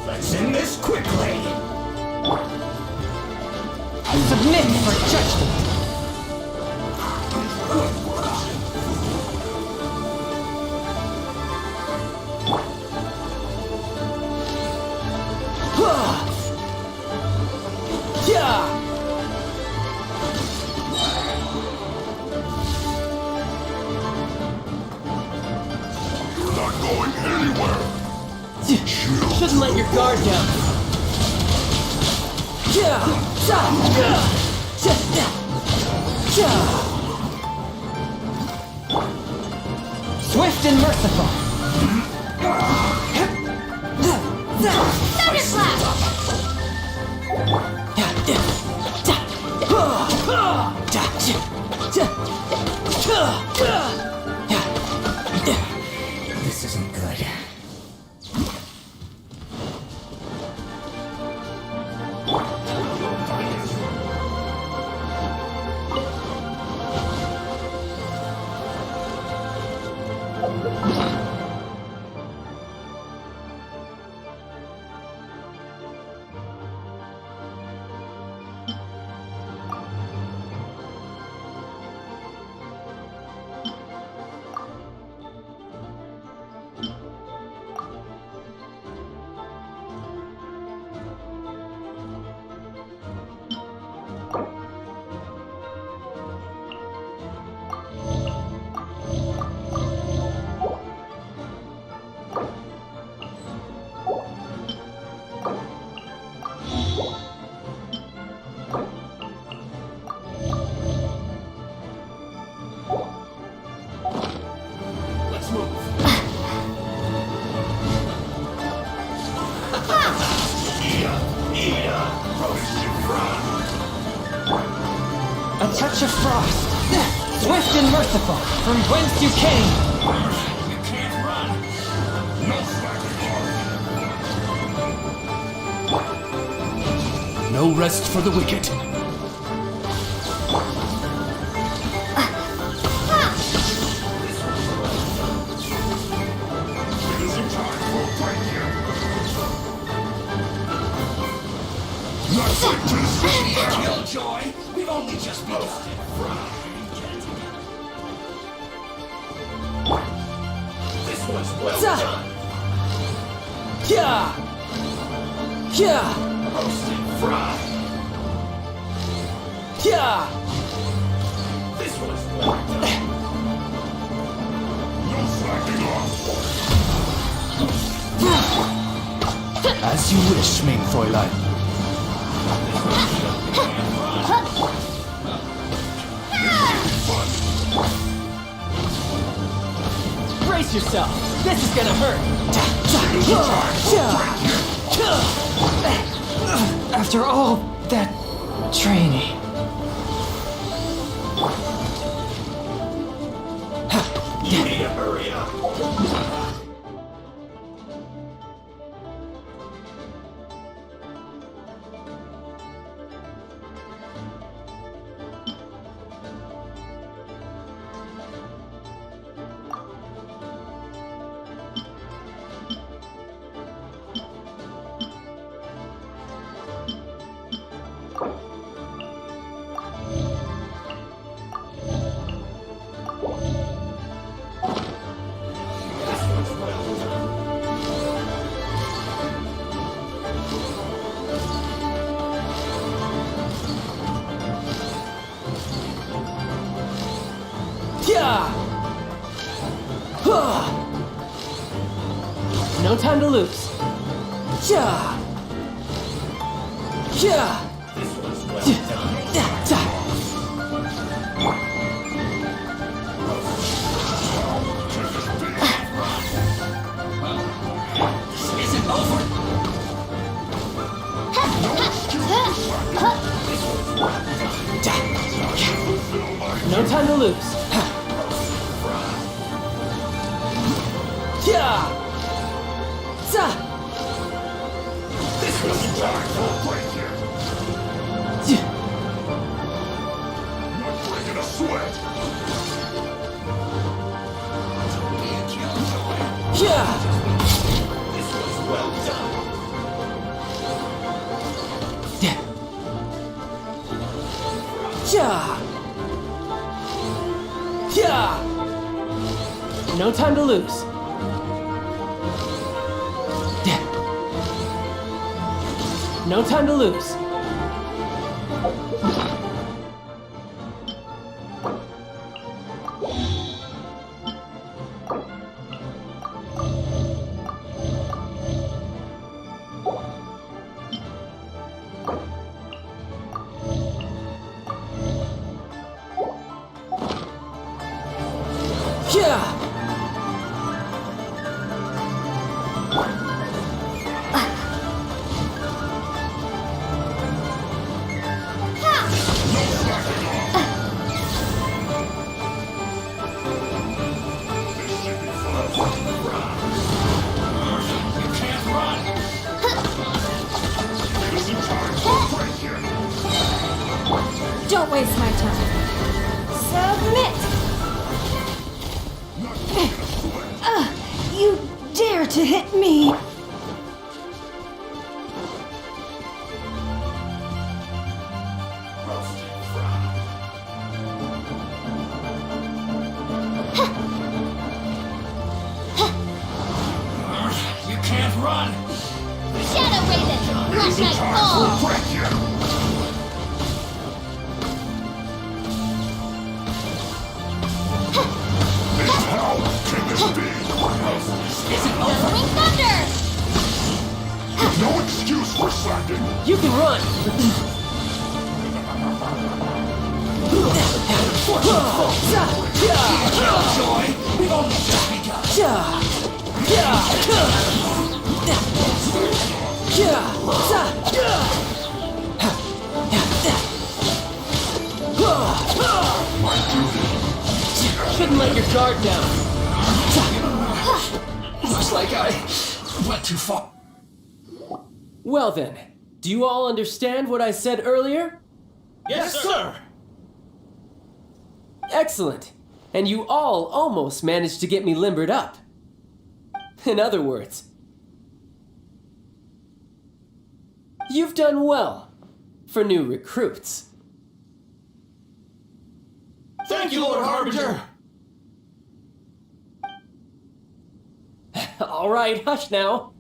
Let's end this quickly. Submit for judgment. Yeah! You're not going anywhere. Shouldn't let your guard down. Swift and merciful. This isn't good. A touch of frost. Swift and merciful, from whence you came. You can't run. No slacking. No rest for the wicked. Losing time will break you. Not so Killjoy. We've only just begun. This one's well done. Roasted fried. This one's well done. No slacking off. As you wish, mein Fräulein. Brace yourself! This is gonna hurt! After all that training. You need to hurry up. No time to lose. Isn't over. No time to lose. This was time for a break here. Not breaking a sweat. This was well done. No time to lose. No time to lose. Don't waste my time. Submit! You dare to hit me! You can't run. Shadow Raven, let night fall! How can this be? Billowing Thunder! No excuse for slacking. You can run. Joy, we've only just begun. Shouldn't let your guard down. Looks like I went too far. Well then, do you all understand what I said earlier? Yes, sir. Excellent. And you all almost managed to get me limbered up. In other words, you've done well for new recruits. Thank you, Lord Harbinger. All right, hush now.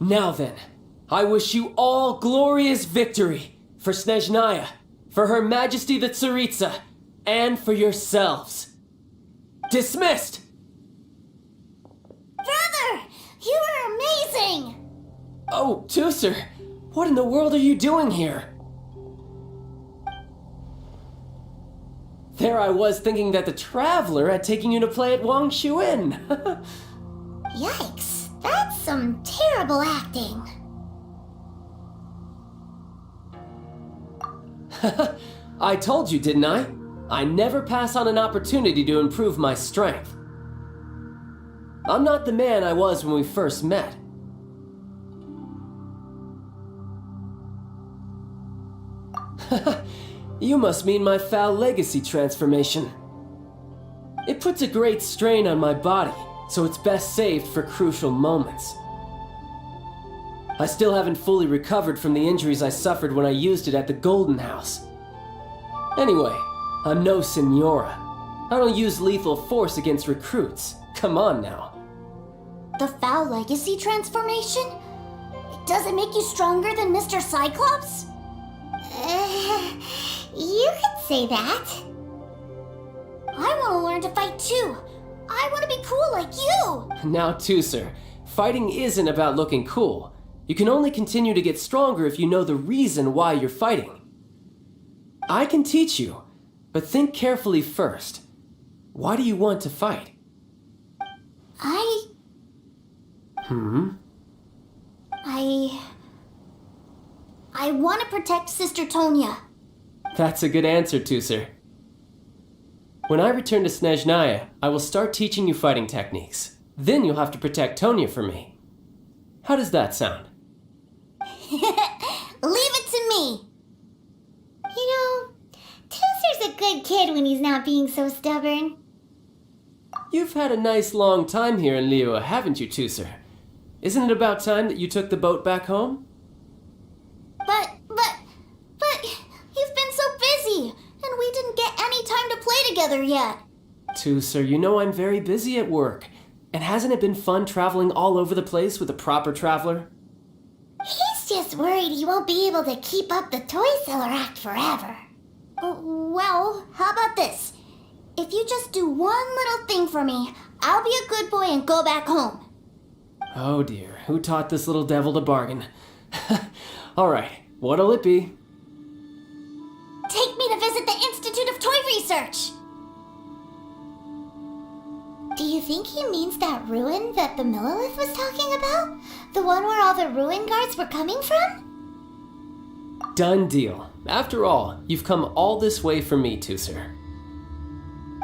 Now then, I wish you all glorious victory for Snezhnaya, for Her Majesty the Tsaritsa, and for yourselves. Dismissed! Brother, you are amazing! Oh, Tooser! What in the world are you doing here? There I was thinking that the Traveler had taken you to play at Wang Shuin. Yikes, that's some terrible acting. I told you, didn't I? I never pass on an opportunity to improve my strength. I'm not the man I was when we first met. You must mean my foul legacy transformation. It puts a great strain on my body, so it's best saved for crucial moments. I still haven't fully recovered from the injuries I suffered when I used it at the Golden House. Anyway, I'm no Senora. I don't use lethal force against recruits. Come on now. The foul legacy transformation? Does it make you stronger than Mr. Cyclops? You could say that. I want to learn to fight too. I want to be cool like you. Now, Tooser, fighting isn't about looking cool. You can only continue to get stronger if you know the reason why you're fighting. I can teach you, but think carefully first. Why do you want to fight? I want to protect Sister Tonya. That's a good answer, Tooser. When I return to Snezhnaya, I will start teaching you fighting techniques. Then you'll have to protect Tonya for me. How does that sound? Leave it to me. You know, Tooser's a good kid when he's not being so stubborn. You've had a nice long time here in Liyue, haven't you, Tooser? Isn't it about time that you took the boat back home? But, you've been so busy, and we didn't get any time to play together yet. Tooser, you know I'm very busy at work. And hasn't it been fun traveling all over the place with a proper traveler? He's just worried he won't be able to keep up the toy seller act forever. Well, how about this? If you just do one little thing for me, I'll be a good boy and go back home. Oh dear, who taught this little devil to bargain? Alright, what'll it be? Take me to visit the Institute of Toy Research! Do you think he means that ruin that the Millilith was talking about? The one where all the ruin guards were coming from? Done deal. After all, you've come all this way for me, Tooser.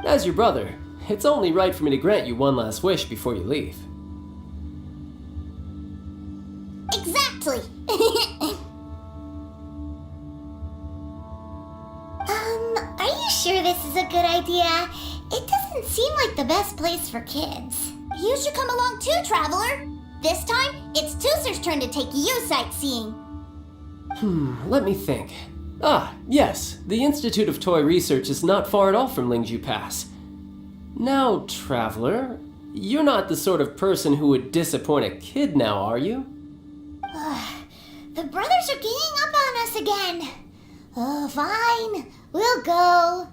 As your brother, it's only right for me to grant you one last wish before you leave. Exactly! Are you sure this is a good idea? It doesn't seem like the best place for kids. You should come along too, Traveler. This time, it's Tooser's turn to take you sightseeing. Let me think. Ah, yes, the Institute of Toy Research is not far at all from Lingju Pass. Now, Traveler, you're not the sort of person who would disappoint a kid now, are you? The brothers are ganging up on us again. Oh, fine. We'll go.